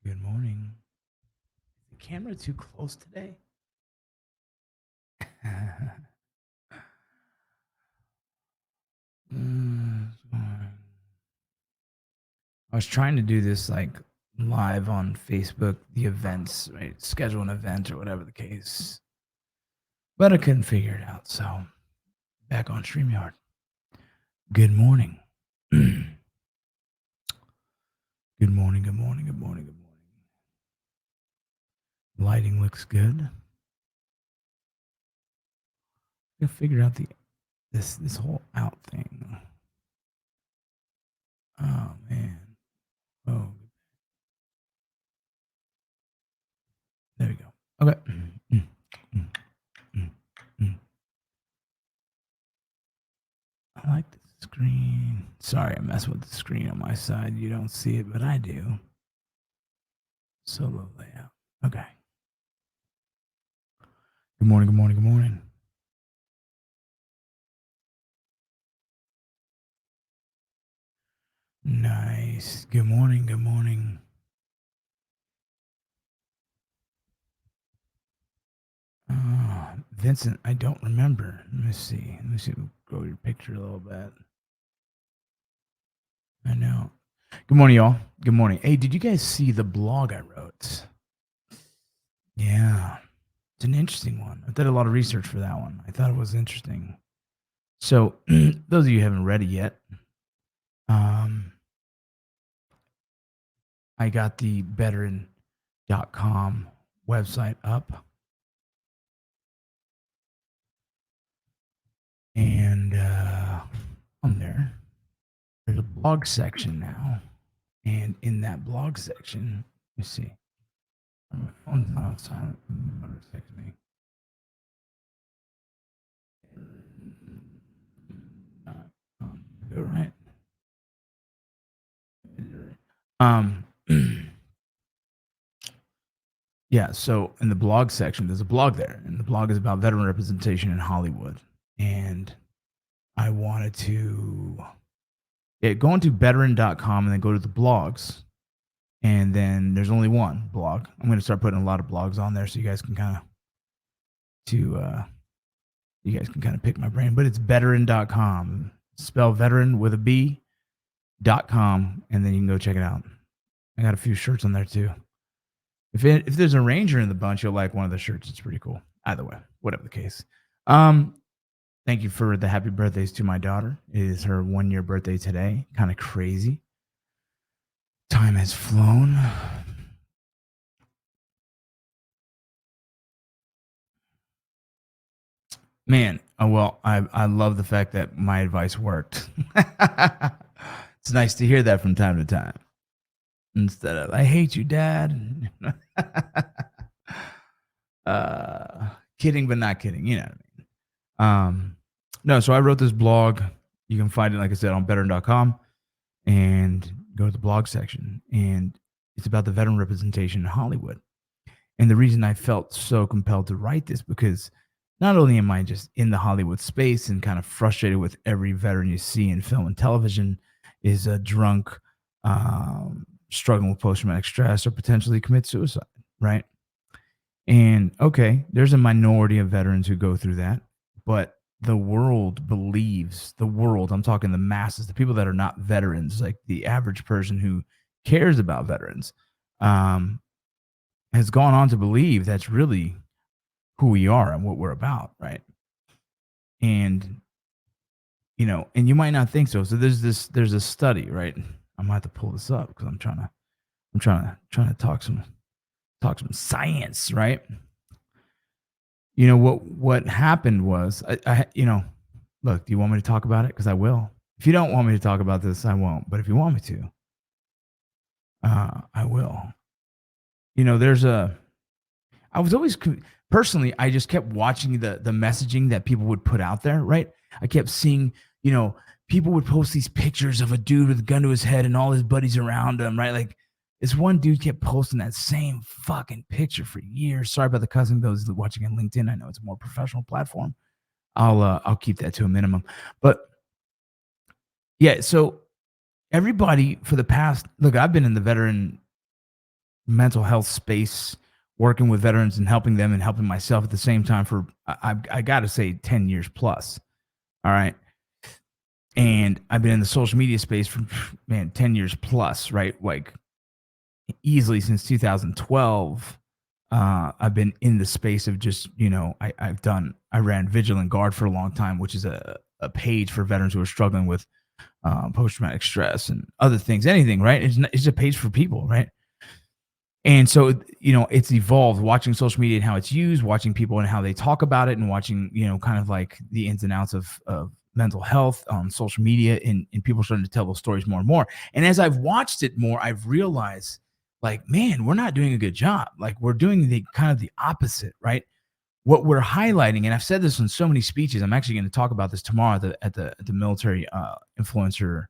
Good morning. Is the camera too close today? It's fine. I was trying to do this like live on Facebook, the events, right? Schedule an event or whatever the case, but I couldn't figure it out. So back on StreamYard. Good morning. Good morning. Good morning. Good morning. Good morning. Lighting looks good. I figured out this whole out thing. Oh man. Oh, there we go. Okay. Mm, mm, mm, mm. I like the screen. Sorry, I mess with the screen on my side. You don't see it, but I do. Solo layout. Okay. Good morning. Good morning. Good morning. Nice. Good morning. Good morning. Vincent, I don't remember. Let me see. Let me see. Grow your picture a little bit. I know. Good morning, y'all. Good morning. Hey, did you guys see the blog I wrote? Yeah. It's an interesting one. I did a lot of research for that one. I thought it was interesting. So, those of you who haven't read it yet, um, I got the veteran.com website up, and on there, there's a blog section now. And in that blog section, let me see. My phone's not on silent. Text me. Not on. Go right. Um, yeah. So in the blog section, there's a blog there, and the blog is about veteran representation in Hollywood. And I wanted to go into veteran.com and then go to the blogs. And then there's only one blog. I'm going to start putting a lot of blogs on there so you guys can kind of pick my brain. But it's veteran.com. Spell veteran with a B.com, and then you can go check it out. I got a few shirts on there too. If there's a ranger in the bunch, you'll like one of the shirts. It's pretty cool. Either way, whatever the case. Thank you for the happy birthdays to my daughter. It is her 1-year birthday today. Kind of crazy. Time has flown. Man, oh well, I love the fact that my advice worked. It's nice to hear that from time to time. Instead of "I hate you, Dad." Kidding, but not kidding. You know what I mean? No, so I wrote this blog. You can find it, like I said, on veteran.com and go to the blog section. And it's about the veteran representation in Hollywood. And the reason I felt so compelled to write this because not only am I just in the Hollywood space and kind of frustrated with every veteran you see in film and television is a drunk, struggling with post traumatic stress or potentially commit suicide, right? And okay, there's a minority of veterans who go through that, but the world believes the world, I'm talking the masses, the people that are not veterans, like the average person who cares about veterans, um, has gone on to believe that's really who we are and what we're about, right? And and you might not think so. So there's a study, right? I'm gonna have to pull this up because I'm trying to talk some science, right? What happened was look, do you want me to talk about it? Because I will. If you don't want me to talk about this, I won't. But if you want me to, I will. There's a I was always personally, I just kept watching the messaging that people would put out there, right? I kept seeing, people would post these pictures of a dude with a gun to his head and all his buddies around him, right? Like this one dude kept posting that same fucking picture for years. Sorry about the cussing. Those watching on LinkedIn, I know it's a more professional platform. I'll keep that to a minimum. But yeah, so everybody for the past look, I've been in the veteran mental health space, working with veterans and helping them and helping myself at the same time for, I got to say, 10 years plus. All right. And I've been in the social media space for, man, 10 years plus, right? Like easily since 2012. I've been in the space of just, I ran Vigilant Guard for a long time, which is a page for veterans who are struggling with post-traumatic stress and other things, anything, right? It's a page for people, right? And so, it's evolved watching social media and how it's used, watching people and how they talk about it, and watching, kind of like the ins and outs of mental health on social media, and people starting to tell those stories more and more. And as I've watched it more, I've realized, like, man, we're not doing a good job. Like, we're doing the kind of the opposite, right? What we're highlighting, and I've said this in so many speeches. I'm actually going to talk about this tomorrow at the military influencer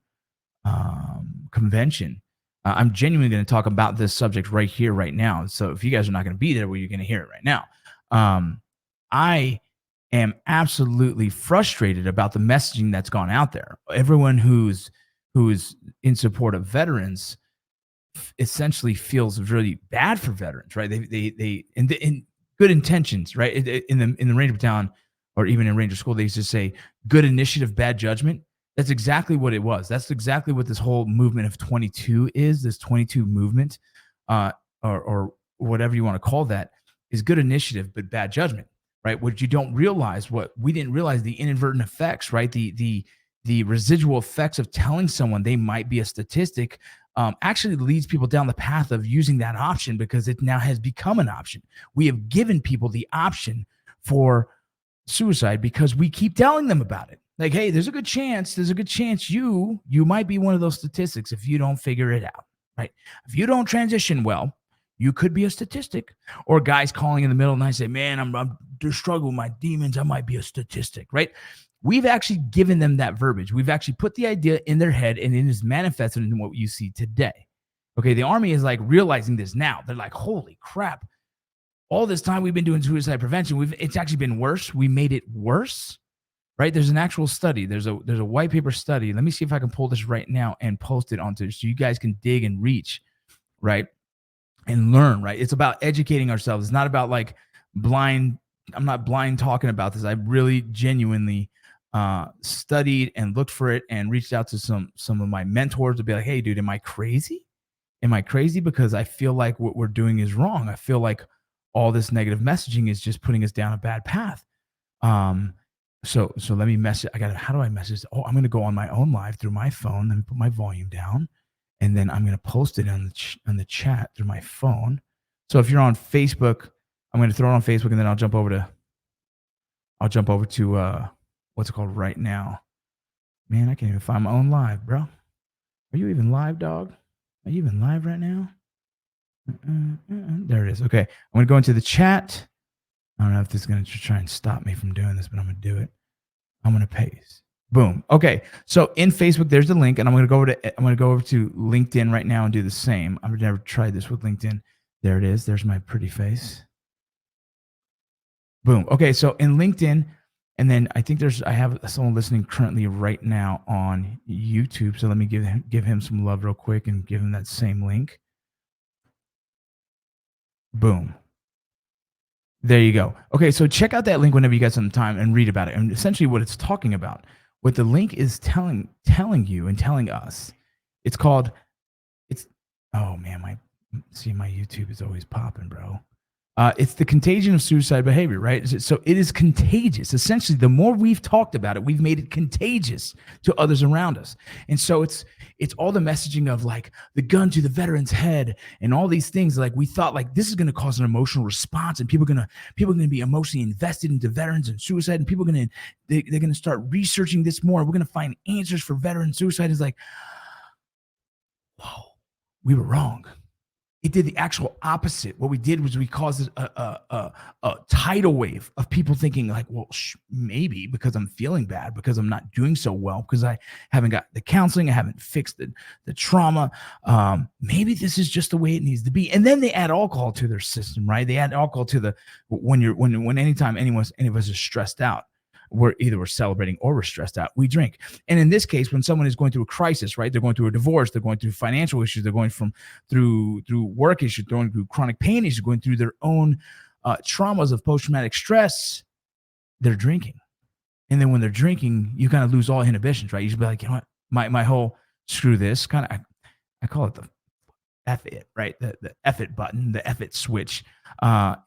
convention. I'm genuinely going to talk about this subject right here, right now. So if you guys are not going to be there, well, you're going to hear it right now. I am absolutely frustrated about the messaging that's gone out there. Everyone who's in support of veterans essentially feels really bad for veterans, right? They in good intentions, right? In the Ranger Battalion, or even in Ranger School, they used to say good initiative, bad judgment. That's exactly what it was. That's exactly what this whole movement of 22 is. This 22 movement, or whatever you want to call that, is good initiative but bad judgment, right? What you don't realize, what we didn't realize, the inadvertent effects, right? The residual effects of telling someone they might be a statistic actually leads people down the path of using that option, because it now has become an option. We have given people the option for suicide because we keep telling them about it. Like, hey, there's a good chance you might be one of those statistics if you don't figure it out, right? If you don't transition well, you could be a statistic. Or guys calling in the middle of the night say, man, I'm struggling with my demons, I might be a statistic, right? We've actually given them that verbiage. We've actually put the idea in their head, and it is manifested in what you see today. Okay, the Army is like realizing this now. They're like, holy crap. All this time we've been doing suicide prevention, it's actually been worse. We made it worse, right? There's an actual study. There's a white paper study. Let me see if I can pull this right now and post it onto, so you guys can dig and reach, right? And learn, right? It's about educating ourselves. It's not about like blind. I'm not blind talking about this. I really genuinely studied and looked for it and reached out to some of my mentors to be like, hey, dude, am I crazy? Am I crazy? Because I feel like what we're doing is wrong. I feel like all this negative messaging is just putting us down a bad path. So let me message. How do I message? Oh, I'm going to go on my own live through my phone. Let me put my volume down, and then I'm going to post it on the chat through my phone. So if you're on Facebook, I'm going to throw it on Facebook, and then I'll jump over to what's it called right now. Man, I can't even find my own live, bro. Are you even live, dog? Are you even live right now? There it is. Okay. I'm going to go into the chat. I don't know if this is going to try and stop me from doing this, but I'm going to do it. I'm going to paste. Boom. Okay. So in Facebook, there's the link, and I'm going to go over to LinkedIn right now and do the same. I've never tried this with LinkedIn. There it is. There's my pretty face. Boom. Okay. So in LinkedIn, and then I think I have someone listening currently right now on YouTube. So let me give him some love real quick and give him that same link. Boom. There you go. Okay, so check out that link whenever you get some time and read about it. And essentially what it's talking about, what the link is telling you and telling us, oh man, my YouTube is always popping, bro. It's the contagion of suicide behavior, right? So it is contagious. Essentially, the more we've talked about it, we've made it contagious to others around us. And so it's all the messaging of like the gun to the veteran's head and all these things. Like we thought like this is going to cause an emotional response, and people are going to be emotionally invested into veterans and suicide, and they're going to start researching this more. We're going to find answers for veteran suicide. Is like, whoa, we were wrong. It did the actual opposite. What we did was we caused a tidal wave of people thinking like, well, maybe because I'm feeling bad, because I'm not doing so well, because I haven't got the counseling, I haven't fixed the trauma. Maybe this is just the way it needs to be. And then they add alcohol to their system, right? They add alcohol to anytime any of us is stressed out, we're celebrating or we're stressed out, we drink. And in this case, when someone is going through a crisis, right, they're going through a divorce, they're going through financial issues, they're going through work issues, going through chronic pain issues, going through their own traumas of post-traumatic stress, they're drinking. And then when they're drinking, you kind of lose all inhibitions, right? You just be like, you know what, my whole screw this kind of, I call it the F it, right? The F it button, the F it switch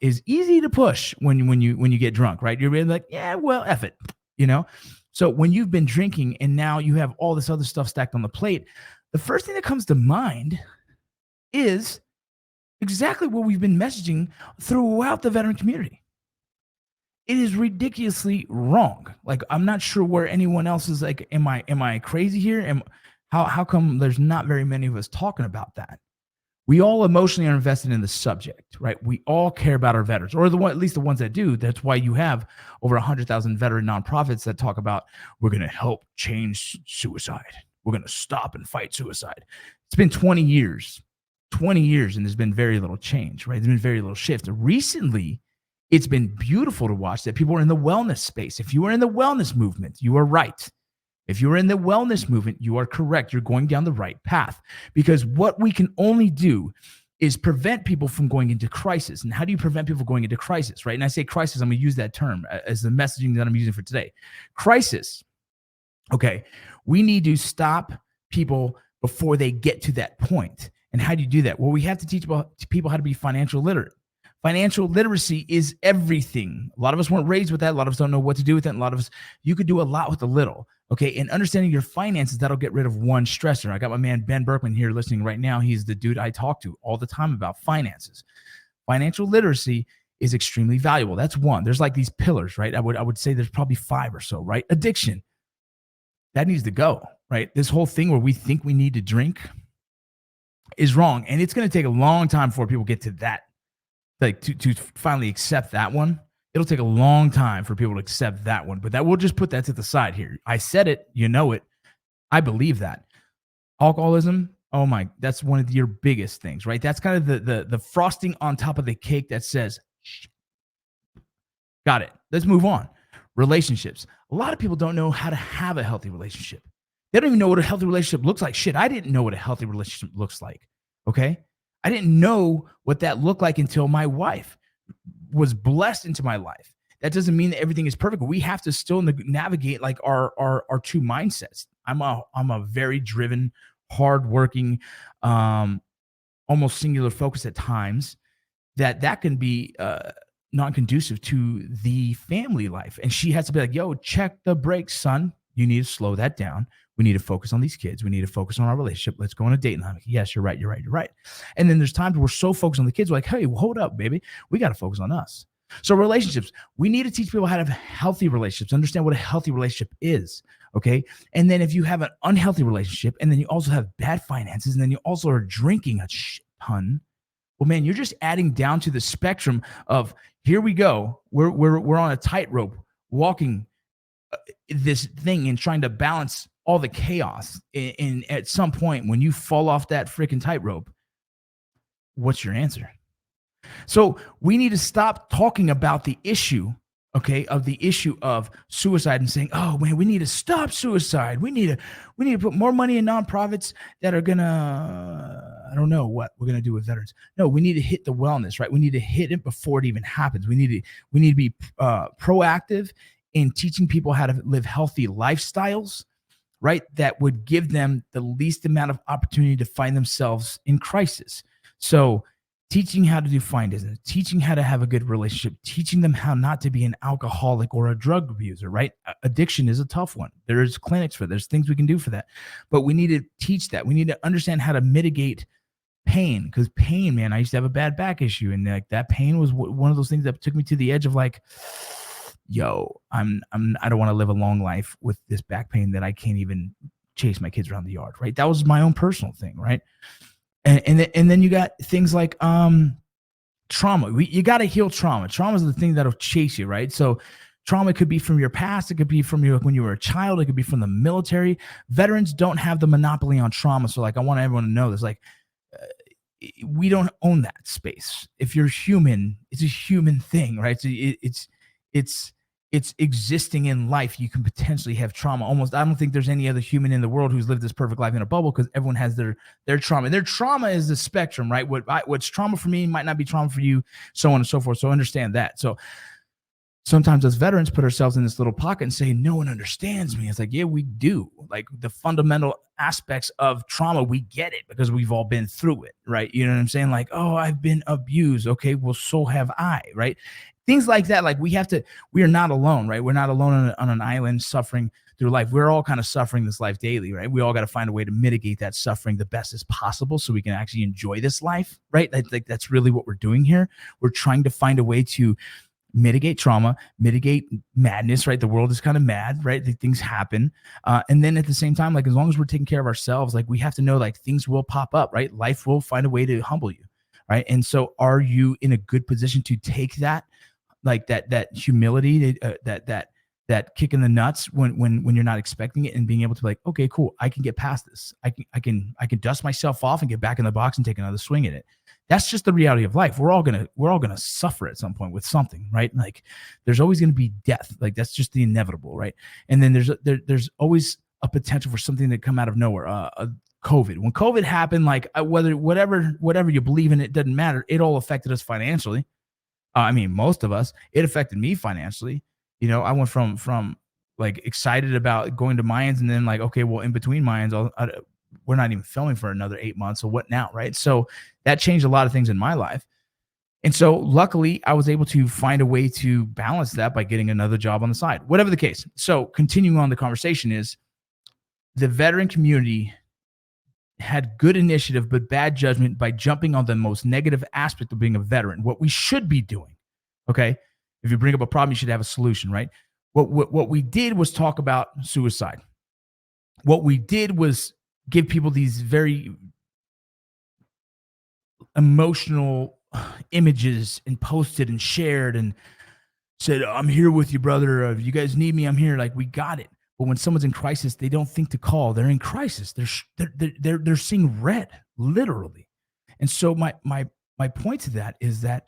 is easy to push when you get drunk, right? You're really like, yeah, well, F it, you know? So when you've been drinking and now you have all this other stuff stacked on the plate, the first thing that comes to mind is exactly what we've been messaging throughout the veteran community. It is ridiculously wrong. Like, I'm not sure where anyone else is like, am I crazy here? How come there's not very many of us talking about that? We all emotionally are invested in the subject, right? We all care about our veterans, or at least the ones that do. That's why you have over 100,000 veteran nonprofits that talk about, we're going to help change suicide. We're going to stop and fight suicide. It's been 20 years, and there's been very little change, right? There's been very little shift. Recently, it's been beautiful to watch that people are in the wellness space. If you are in the wellness movement, you are right. If you're in the wellness movement, you are correct. You're going down the right path, because what we can only do is prevent people from going into crisis. And how do you prevent people going into crisis, right? And I say crisis, I'm going to use that term as the messaging that I'm using for today. Crisis. Okay. We need to stop people before they get to that point. And how do you do that? Well, we have to teach people how to be financial literate. Financial literacy is everything. A lot of us weren't raised with that. A lot of us don't know what to do with it. And a lot of us, you could do a lot with a little. Okay. And understanding your finances, that'll get rid of one stressor. I got my man, Ben Berkman, here listening right now. He's the dude I talk to all the time about finances. Financial literacy is extremely valuable. That's one. There's like these pillars, right? I would say there's probably 5 or so, right? Addiction. That needs to go, right? This whole thing where we think we need to drink is wrong. And it's going to take a long time before people get to that, like to finally accept that one. It'll take a long time for people to accept that one, but that we'll just put that to the side here. I said it, you know it. I believe that. Alcoholism, oh my, that's one of your biggest things, right? That's kind of the frosting on top of the cake that says, got it. Let's move on. Relationships. A lot of people don't know how to have a healthy relationship. They don't even know what a healthy relationship looks like. Shit, I didn't know what a healthy relationship looks like. Okay. I didn't know what that looked like until my wife was blessed into my life. That doesn't mean that everything is perfect. We have to still navigate like our two mindsets. I'm a very driven, hardworking, almost singular focus at times. That can be non-conducive to the family life. And she has to be like, yo, check the brakes, son. You need to slow that down. We need to focus on these kids. We need to focus on our relationship. Let's go on a date. And I'm like, yes, you're right. And then there's times we're so focused on the kids. We're like, hey, well, hold up, baby. We got to focus on us. So relationships, we need to teach people how to have healthy relationships, understand what a healthy relationship is. Okay. And then if you have an unhealthy relationship and then you also have bad finances and then you also are drinking a shit ton, well, man, you're just adding down to the spectrum of, here we go. We're on a tightrope walking this thing and trying to balance all the chaos. And at some point, when you fall off that freaking tightrope, what's your answer? So we need to stop talking about the issue, okay, of the issue of suicide and saying, oh man, we need to stop suicide. We need to put more money in nonprofits that are gonna, I don't know what we're gonna do with veterans. No, we need to hit the wellness, right? We need to hit it before it even happens. We need to be proactive in teaching people how to live healthy lifestyles, right? That would give them the least amount of opportunity to find themselves in crisis. So teaching how to do fine business, teaching how to have a good relationship, teaching them how not to be an alcoholic or a drug abuser, right? Addiction is a tough one. There's clinics for it. There's things we can do for that. But we need to teach that. We need to understand how to mitigate pain, because pain, man, I used to have a bad back issue. And like that pain was one of those things that took me to the edge of like, yo, I don't want to live a long life with this back pain that I can't even chase my kids around the yard, right? That was my own personal thing, right? And then you got things like trauma. You got to heal trauma. Trauma is the thing that'll chase you, right? So trauma could be from your past. It could be from when you were a child. It could be from the military. Veterans don't have the monopoly on trauma. So like, I want everyone to know this, like, we don't own that space. If you're human, it's a human thing, right? So it's it's existing in life, you can potentially have trauma. Almost, I don't think there's any other human in the world who's lived this perfect life in a bubble, because everyone has their trauma. Their trauma is the spectrum, right? What's trauma for me might not be trauma for you, so on and so forth. So understand that. So sometimes as veterans put ourselves in this little pocket and say, no one understands me. It's like, yeah, we do. Like the fundamental aspects of trauma, we get it because we've all been through it, right? You know what I'm saying? Like, oh, I've been abused. Okay, well, so have I, right? Things like that. Like we are not alone, right? We're not alone on an island suffering through life. We're all kind of suffering this life daily, right? We all got to find a way to mitigate that suffering the best as possible so we can actually enjoy this life, right? Like that's really what we're doing here. We're trying to find a way to mitigate trauma, mitigate madness, right? The world is kind of mad, right? Things happen. And then at the same time, like as long as we're taking care of ourselves, like we have to know like things will pop up, right? Life will find a way to humble you, right? And so are you in a good position to take that, like that humility, that kick in the nuts when you're not expecting it, and being able to be like, okay, cool, I can get past this. I can dust myself off and get back in the box and take another swing at it. That's just the reality of life. We're all gonna suffer at some point with something, right? Like there's always gonna be death. Like that's just the inevitable, right? And then there's always a potential for something to come out of nowhere. COVID. When COVID happened, like whatever you believe in, it doesn't matter. It all affected us financially. I mean, most of us. It affected me financially. You know, I went from like excited about going to Mayans, and then like, okay, well, in between Mayans, we're not even filming for another 8 months. So what now, right? So that changed a lot of things in my life. And so luckily, I was able to find a way to balance that by getting another job on the side, whatever the case. So continuing on the conversation is the veteran community had good initiative, but bad judgment by jumping on the most negative aspect of being a veteran, what we should be doing. Okay. If you bring up a problem, you should have a solution, right? What we did was talk about suicide. What we did was give people these very emotional images and posted and shared and said, I'm here with you, brother. If you guys need me, I'm here. Like, we got it. But when someone's in crisis, they don't think to call. They're in crisis. They're seeing red, literally. And so my point to that is that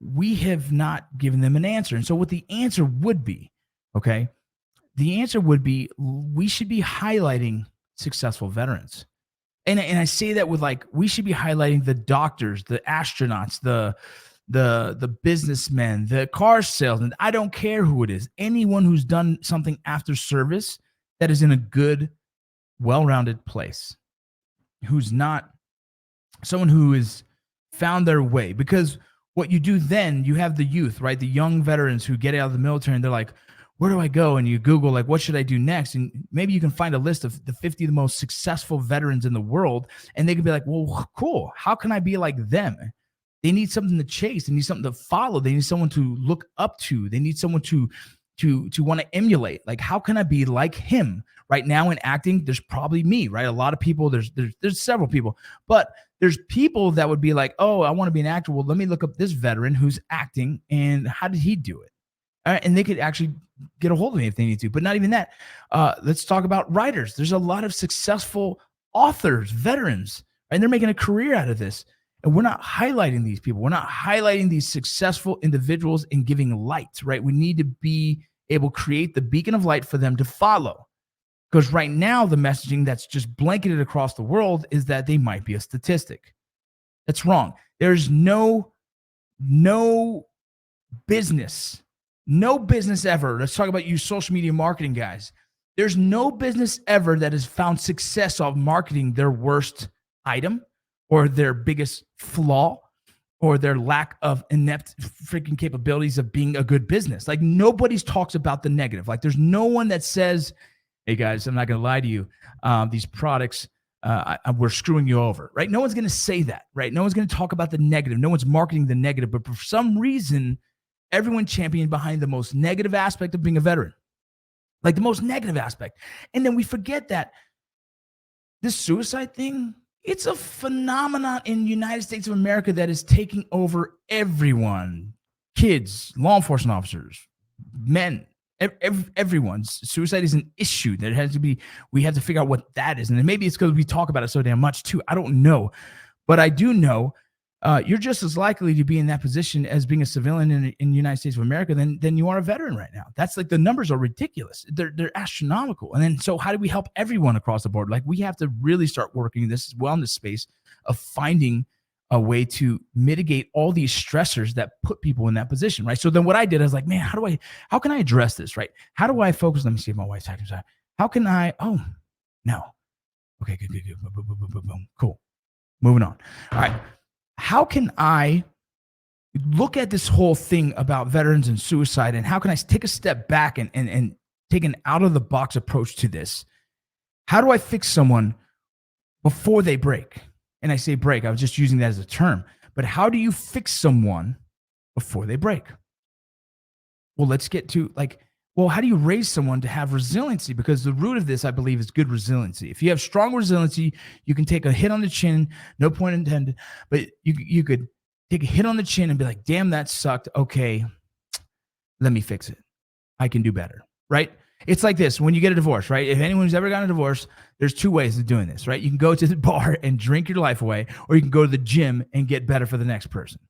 we have not given them an answer. And so what the answer would be, okay, the answer would be we should be highlighting successful veterans. And I say that with like, we should be highlighting the doctors, the astronauts, the businessmen, the car salesmen. I don't care who it is. Anyone who's done something after service that is in a good, well-rounded place, who's not someone who has found their way. Because what you do then, you have the youth, right? The young veterans who get out of the military and they're like, where do I go? And you Google, like, what should I do next? And maybe you can find a list of the 50 of the most successful veterans in the world. And they can be like, well, cool. How can I be like them? They need something to chase. They need something to follow. They need someone to look up to. They need someone to want to emulate. Like, how can I be like him? Right now in acting, there's probably me, right? A lot of people, there's several people, but there's people that would be like, oh, I want to be an actor. Well, let me look up this veteran who's acting and how did he do it? And they could actually get a hold of me if they need to, but not even that. Let's talk about writers. There's a lot of successful authors, veterans, and they're making a career out of this. And we're not highlighting these people. We're not highlighting these successful individuals and giving light, right? We need to be able to create the beacon of light for them to follow. Because right now, the messaging that's just blanketed across the world is that they might be a statistic. That's wrong. There's no business ever. Let's talk about you social media marketing guys. There's no business ever that has found success of marketing their worst item or their biggest flaw or their lack of inept freaking capabilities of being a good business. Like, nobody's talks about the negative. Like, there's no one that says, hey guys, I'm not going to lie to you. These products, we're screwing you over, right? No one's going to say that, right? No one's going to talk about the negative. No one's marketing the negative, but for some reason, everyone championed behind the most negative aspect of being a veteran, like the most negative aspect. And then we forget that this suicide thing, it's a phenomenon in the United States of America that is taking over everyone, kids, law enforcement officers, men, everyone's. Suicide is an issue that has to be, we have to figure out what that is. And then maybe it's because we talk about it so damn much too. I don't know, but I do know you're just as likely to be in that position as being a civilian in the United States of America than you are a veteran right now. That's like, the numbers are ridiculous. They're astronomical. And then, so how do we help everyone across the board? Like, we have to really start working this wellness space of finding a way to mitigate all these stressors that put people in that position, right? So then what I did, I was like, man, how can I address this, right? How do I focus? Let me see if my wife's typing. How can I, oh, no. Okay, good. Boom, boom, boom, boom, boom, boom. Cool. Moving on. All right. How can I look at this whole thing about veterans and suicide, and how can I take a step back and take an out of the box approach to this? How do I fix someone before they break? And I say break, I was just using that as a term, but how do you fix someone before they break? Well, let's get to how do you raise someone to have resiliency? Because the root of this, I believe, is good resiliency. If you have strong resiliency, you can take a hit on the chin, no point intended, but you could take a hit on the chin and be like, damn, that sucked. Okay, let me fix it. I can do better, right? It's like this when you get a divorce, right? If anyone's ever gotten a divorce, there's two ways of doing this, right? You can go to the bar and drink your life away, or you can go to the gym and get better for the next person.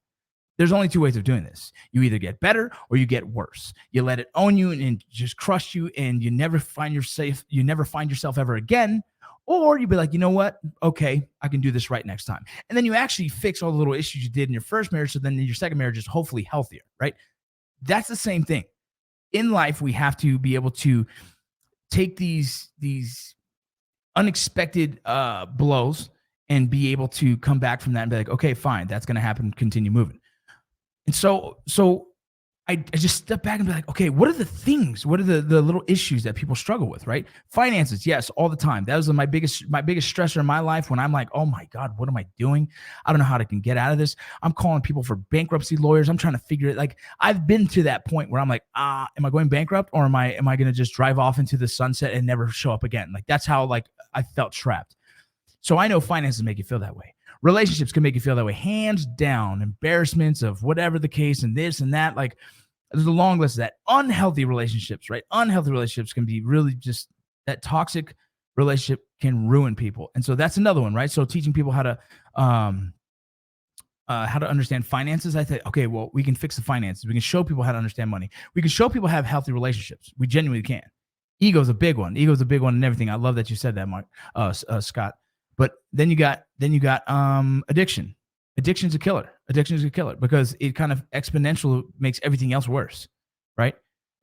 There's only two ways of doing this. You either get better or you get worse. You let it own you and just crush you, and you never find yourself ever again. Or you be like, you know what? Okay, I can do this right next time. And then you actually fix all the little issues you did in your first marriage, so then your second marriage is hopefully healthier, right? That's the same thing. In life, we have to be able to take these unexpected blows and be able to come back from that and be like, okay, fine, that's going to happen. Continue moving. And so I just step back and be like, okay, what are the things? What are the little issues that people struggle with, right? Finances, yes, all the time. That was my biggest stressor in my life, when I'm like, oh my God, what am I doing? I don't know how I can get out of this. I'm calling people for bankruptcy lawyers. I'm trying to figure it. Like, I've been to that point where I'm like, am I going bankrupt, or am I going to just drive off into the sunset and never show up again? Like, that's how I felt trapped. So I know finances make you feel that way. Relationships can make you feel that way, hands down. Embarrassments of whatever the case, and this and that. Like, there's a long list of that. Unhealthy relationships, right? Unhealthy relationships can be really just, that toxic relationship can ruin people. And so that's another one, right? So teaching people how to understand finances. I think, okay, well, we can fix the finances. We can show people how to understand money. We can show people how to have healthy relationships. We genuinely can. Ego's a big one. Ego's a big one and everything. I love that you said that, Mark, Scott. But then you got addiction. Addiction's a killer. Addiction is a killer because it kind of exponentially makes everything else worse, right?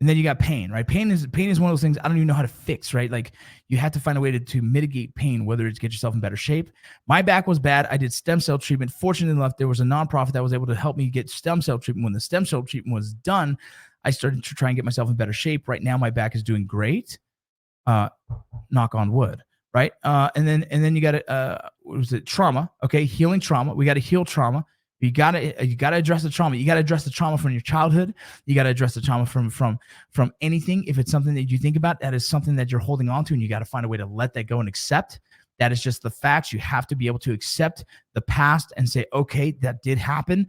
And then you got pain, right? Pain is one of those things I don't even know how to fix, right? Like, you have to find a way to mitigate pain, whether it's get yourself in better shape. My back was bad. I did stem cell treatment. Fortunately enough, there was a nonprofit that was able to help me get stem cell treatment. When the stem cell treatment was done, I started to try and get myself in better shape. Right now, my back is doing great. Knock on wood. Right. And then you got what was it? Trauma. Okay. Healing trauma. We got to heal trauma. You got to address the trauma. You got to address the trauma from your childhood. You got to address the trauma from anything. If it's something that you think about, that is something that you're holding on to, and you got to find a way to let that go and accept. That is just the facts. You have to be able to accept the past and say, okay, that did happen.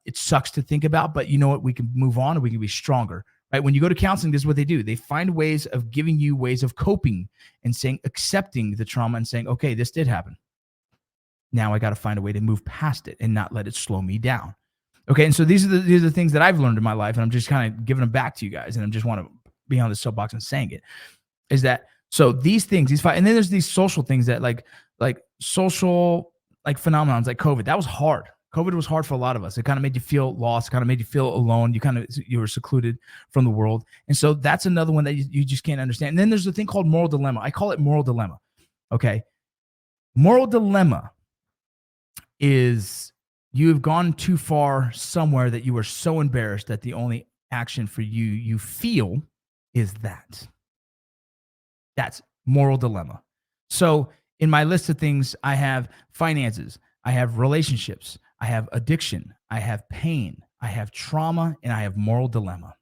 It sucks to think about, but you know what? We can move on, and we can be stronger. Right? When you go to counseling, this is what they do. They find ways of giving you ways of coping and saying, accepting the trauma and saying, okay, this did happen. Now I got to find a way to move past it and not let it slow me down. Okay. And so these are the things that I've learned in my life, and I'm just kind of giving them back to you guys. And I just want to be on the soapbox and saying it, is that, so these things, and then there's these social things that like social, like phenomenons like COVID. That was hard. COVID was hard for a lot of us. It kind of made you feel lost, kind of made you feel alone. You were secluded from the world. And so that's another one that you just can't understand. And then there's a thing called moral dilemma. I call it moral dilemma. Okay. Moral dilemma is you have gone too far somewhere that you are so embarrassed that the only action for you feel is that. That's moral dilemma. So in my list of things, I have finances, I have relationships, I have addiction, I have pain, I have trauma, and I have moral dilemma.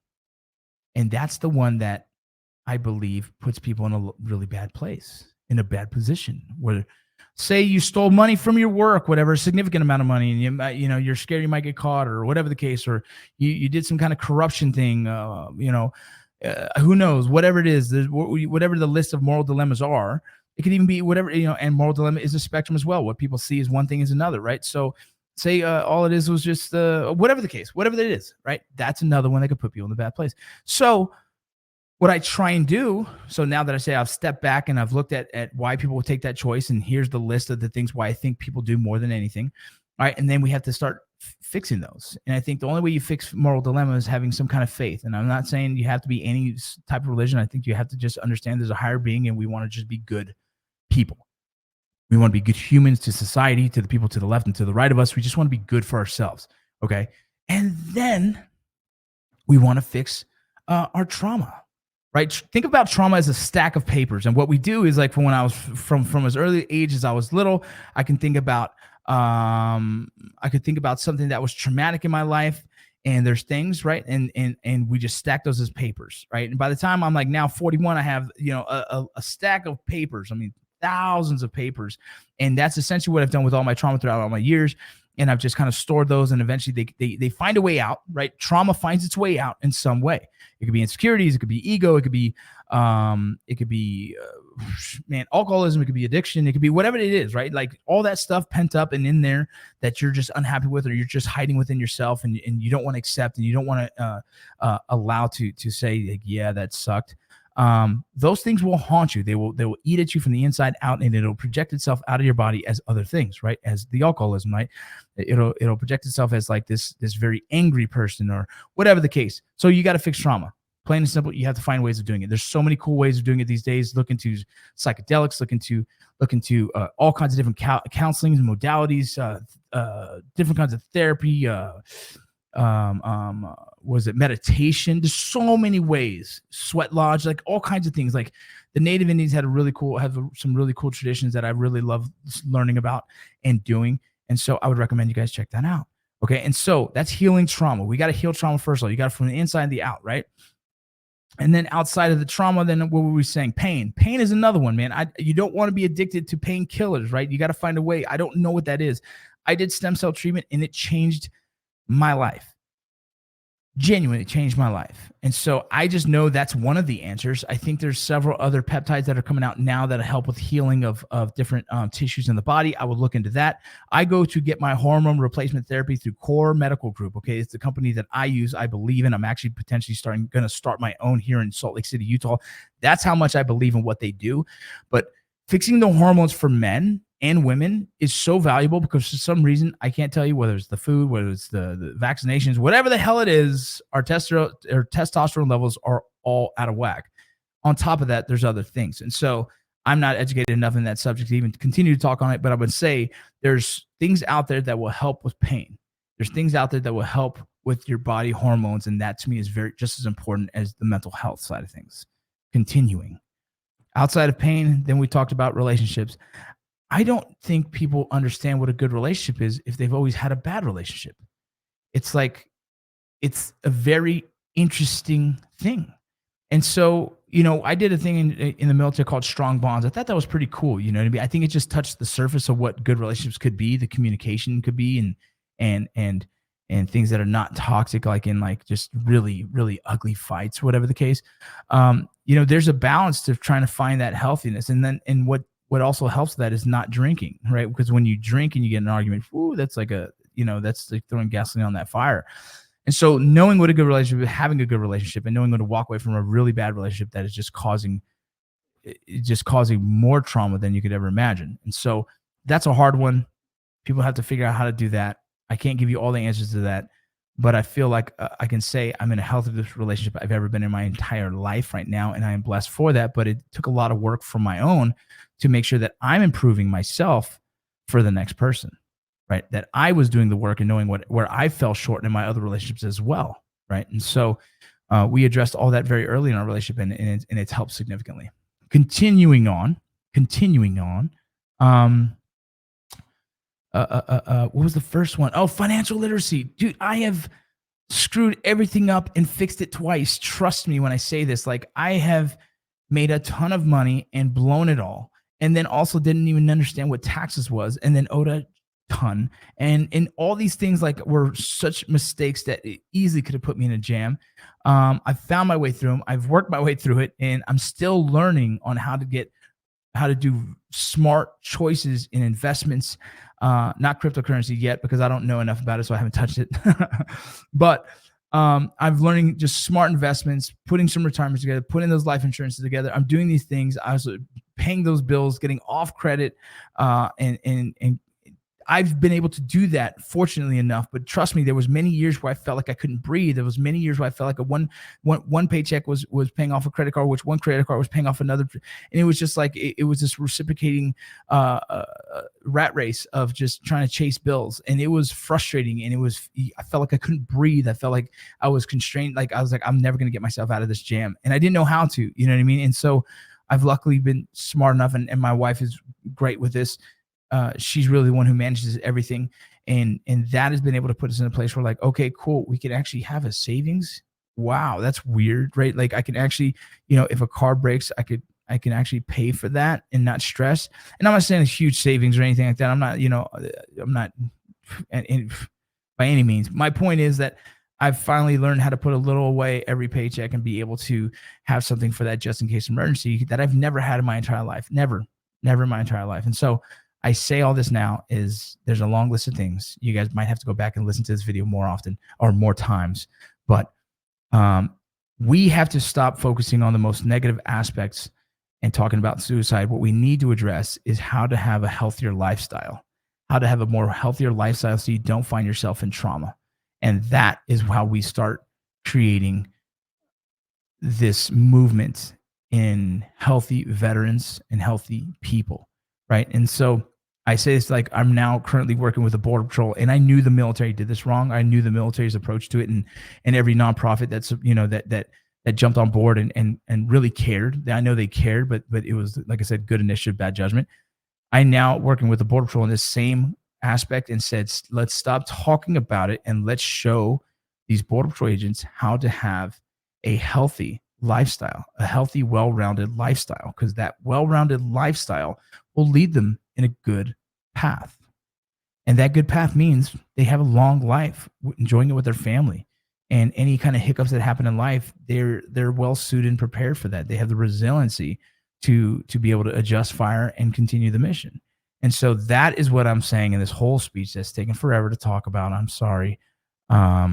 And that's the one that I believe puts people in a really bad place, in a bad position, where, say you stole money from your work, whatever, a significant amount of money, and you're scared you might get caught, or whatever the case, or you did some kind of corruption thing, who knows, whatever it is, whatever the list of moral dilemmas are. It could even be whatever, and moral dilemma is a spectrum as well. What people see is one thing is another, right? So Say all it is was just whatever the case, whatever it is, right? That's another one that could put people in the bad place. So what I try and do, so now that I say I've stepped back and I've looked at why people would take that choice, and here's the list of the things why I think people do more than anything. All right. And then we have to start fixing those. And I think the only way you fix moral dilemma is having some kind of faith. And I'm not saying you have to be any type of religion. I think you have to just understand there's a higher being and we want to just be good people. We want to be good humans to society, to the people to the left and to the right of us. We just want to be good for ourselves. Okay. And then we want to fix our trauma, right? Think about trauma as a stack of papers. And what we do is, like, from when I was from as early age as I was little, I can think about something that was traumatic in my life, and there's things, right? And we just stack those as papers, right? And by the time I'm like now 41, I have, a stack of papers. I mean, thousands of papers. And that's essentially what I've done with all my trauma throughout all my years. And I've just kind of stored those, and eventually they find a way out, right? Trauma finds its way out in some way. It could be insecurities, it could be ego, it could be alcoholism, it could be addiction, it could be whatever it is, right? Like all that stuff pent up and in there that you're just unhappy with, or you're just hiding within yourself, and you don't want to accept, and you don't want to allow to say, like, yeah, that sucked. Those things will haunt you. They will eat at you from the inside out, and it'll project itself out of your body as other things, right? As the alcoholism, right? It'll project itself as like this very angry person or whatever the case. So you got to fix trauma. Plain and simple, you have to find ways of doing it. There's so many cool ways of doing it these days. Look into psychedelics, look into all kinds of different counseling modalities, different kinds of therapy, was it meditation? There's so many ways. Sweat lodge, like all kinds of things. Like the Native Indians have some really cool traditions that I really love learning about and doing. And so I would recommend you guys check that out. Okay. And so that's healing trauma. We got to heal trauma first of all. You got it from the inside and the out, right? And then outside of the trauma, then what were we saying? Pain. Pain is another one, man. You don't want to be addicted to painkillers, right? You got to find a way. I don't know what that is. I did stem cell treatment and it changed my life. Genuinely changed my life. And so I just know that's one of the answers. I think there's several other peptides that are coming out now that help with healing of different tissues in the body. I would look into that. I go to get my hormone replacement therapy through Core Medical Group. Okay. It's the company that I use. I believe in. I'm actually potentially going to start my own here in Salt Lake City, Utah. That's how much I believe in what they do. But fixing the hormones for men and women is so valuable because for some reason, I can't tell you whether it's the food, whether it's the vaccinations, whatever the hell it is, our testosterone levels are all out of whack. On top of that, there's other things. And so I'm not educated enough in that subject to even continue to talk on it, but I would say there's things out there that will help with pain. There's things out there that will help with your body hormones. And that to me is just as important as the mental health side of things. Continuing. Outside of pain, then we talked about relationships. I don't think people understand what a good relationship is if they've always had a bad relationship. It's like, it's a very interesting thing. And so, I did a thing in the military called Strong Bonds. I thought that was pretty cool. You know what I mean? I think it just touched the surface of what good relationships could be, the communication could be, and things that are not toxic, like in like just really, really ugly fights, whatever the case. There's a balance to trying to find that healthiness. And what also helps that is not drinking, right? Because when you drink and you get in an argument, that's like that's like throwing gasoline on that fire. And so knowing what a good relationship is, having a good relationship, and knowing when to walk away from a really bad relationship that is just causing more trauma than you could ever imagine. And so that's a hard one. People have to figure out how to do that. I can't give you all the answers to that, but I feel like I can say I'm in a healthiest relationship I've ever been in my entire life right now, and I am blessed for that. But it took a lot of work from my own to make sure that I'm improving myself for the next person, right? That I was doing the work and knowing where I fell short in my other relationships as well, right? And so we addressed all that very early in our relationship, and it's helped significantly. Continuing on. What was the first one? Oh, financial literacy. Dude, I have screwed everything up and fixed it twice. Trust me when I say this. Like, I have made a ton of money and blown it all, and then also didn't even understand what taxes was, and then owed a ton. And all these things like were such mistakes that it easily could have put me in a jam. I found my way through them. I've worked my way through it, and I'm still learning on how to get how to do smart choices in investments. Not cryptocurrency yet because I don't know enough about it, so I haven't touched it. But I'm learning just smart investments, putting some retirements together, putting those life insurances together. I'm doing these things. I was paying those bills, getting off credit, and I've been able to do that, fortunately enough. But trust me, there was many years where I felt like I couldn't breathe. There was many years where I felt like one paycheck was paying off a credit card, which one credit card was paying off another, and it was just like it was this reciprocating rat race of just trying to chase bills, and it was frustrating. And I felt like I couldn't breathe. I felt like I was constrained. Like I was like, I'm never going to get myself out of this jam, and I didn't know how to. You know what I mean? And so I've luckily been smart enough, and my wife is great with this. She's really the one who manages everything, and that has been able to put us in a place where, like, okay, cool, we can actually have a savings. Wow, that's weird, right? Like I can actually, if a car breaks, I can actually pay for that and not stress. And I'm not saying it's huge savings or anything like that. I'm not by any means. My point is that I've finally learned how to put a little away every paycheck and be able to have something for that just in case emergency that I've never had in my entire life. Never in my entire life. And so I say all this now is there's a long list of things. You guys might have to go back and listen to this video more often or more times, but we have to stop focusing on the most negative aspects and talking about suicide. What we need to address is how to have a healthier lifestyle, how to have a more healthier lifestyle so you don't find yourself in trauma. And that is how we start creating this movement in healthy veterans and healthy people, right? And so I say this like I'm now currently working with the Border Patrol, and I knew the military did this wrong. I knew the military's approach to it, and every nonprofit that's that jumped on board and really cared. I know they cared, but it was, like I said, good initiative, bad judgment. I now working with the Border Patrol in this same aspect and said, let's stop talking about it and let's show these Border Patrol agents how to have a healthy lifestyle, a healthy, well-rounded lifestyle, because that well-rounded lifestyle will lead them in a good path. And that good path means they have a long life, enjoying it with their family. And any kind of hiccups that happen in life, they're well suited and prepared for that. They have the resiliency to be able to adjust fire and continue the mission. And so that is what I'm saying in this whole speech that's taken forever to talk about. I'm sorry. I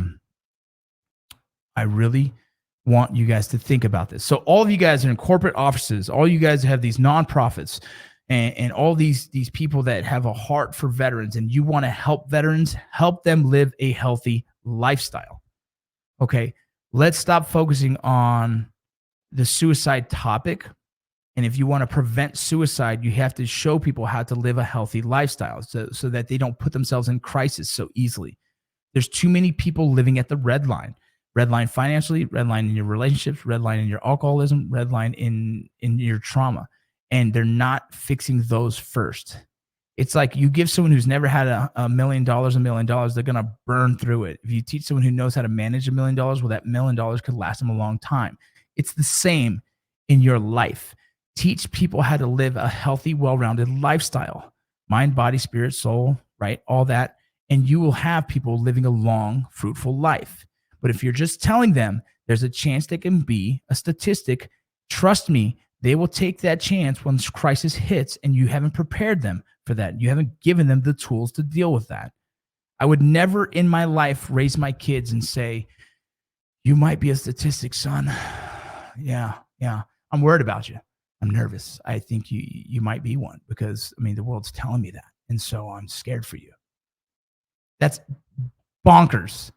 really want you guys to think about this. So all of you guys are in corporate offices, all you guys have these nonprofits, and all these people that have a heart for veterans, and you want to help veterans, help them live a healthy lifestyle. Okay, let's stop focusing on the suicide topic. And if you want to prevent suicide, you have to show people how to live a healthy lifestyle so that they don't put themselves in crisis so easily. There's too many people living at the red line financially, red line in your relationships, red line in your alcoholism, red line in your trauma. And they're not fixing those first. It's like you give someone who's never had $1 million, they're going to burn through it. If you teach someone who knows how to manage $1 million, well, that $1 million could last them a long time. It's the same in your life. Teach people how to live a healthy, well-rounded lifestyle, mind, body, spirit, soul, right? All that. And you will have people living a long, fruitful life. But if you're just telling them there's a chance they can be a statistic, trust me, they will take that chance when this crisis hits, and you haven't prepared them for that. You haven't given them the tools to deal with that. I would never in my life raise my kids and say, you might be a statistic, son. Yeah. I'm worried about you. I'm nervous. I think you might be one because, the world's telling me that. And so I'm scared for you. That's bonkers.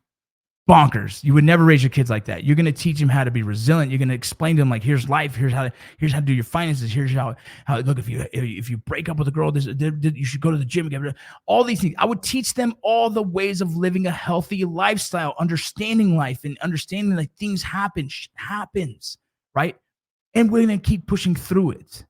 You would never raise your kids like that. You're going to teach them how to be resilient. You're going to explain to them, like, here's life. Here's how to do your finances. Here's how look, if you break up with a girl, you should go to the gym. All these things. I would teach them all the ways of living a healthy lifestyle, understanding life and understanding that things happen. Shit happens, right? And we're going to keep pushing through it.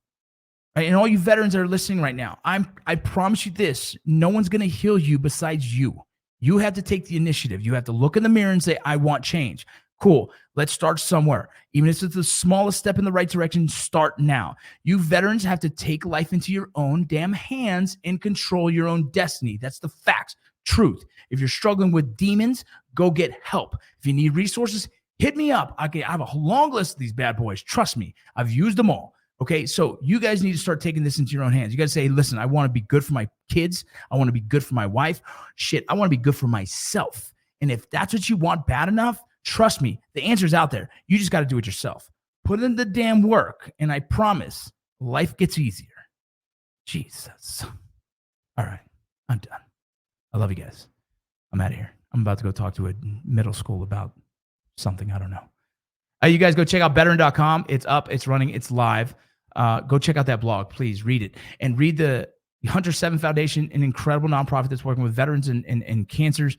Right? And all you veterans that are listening right now, I promise you this, no one's going to heal you besides you. You have to take the initiative. You have to look in the mirror and say, I want change. Cool. Let's start somewhere. Even if it's the smallest step in the right direction, start now. You veterans have to take life into your own damn hands and control your own destiny. That's the facts. Truth. If you're struggling with demons, go get help. If you need resources, hit me up. I have a long list of these bad boys. Trust me. I've used them all. Okay, so you guys need to start taking this into your own hands. You guys say, listen, I want to be good for my kids. I want to be good for my wife. Shit, I want to be good for myself. And if that's what you want bad enough, trust me, the answer's out there. You just got to do it yourself. Put in the damn work, and I promise life gets easier. Jesus. All right, I'm done. I love you guys. I'm out of here. I'm about to go talk to a middle school about something. I don't know. You guys go check out veteran.com. It's up, it's running, it's live. Go check out that blog. Please read it. And read the Hunter 7 Foundation, an incredible nonprofit that's working with veterans and cancers.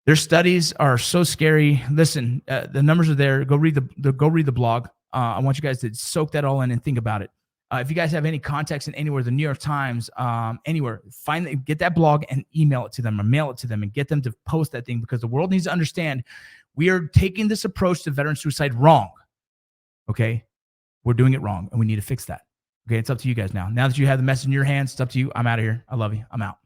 Their studies are so scary. Listen, the numbers are there. Go read the blog. I want you guys to soak that all in and think about it. If you guys have any contacts in anywhere, the New York Times, anywhere, get that blog and email it to them or mail it to them and get them to post that thing, because the world needs to understand we are taking this approach to veteran suicide wrong. Okay? We're doing it wrong, and we need to fix that. Okay? It's up to you guys now. Now that you have the message in your hands, it's up to you. I'm out of here. I love you. I'm out.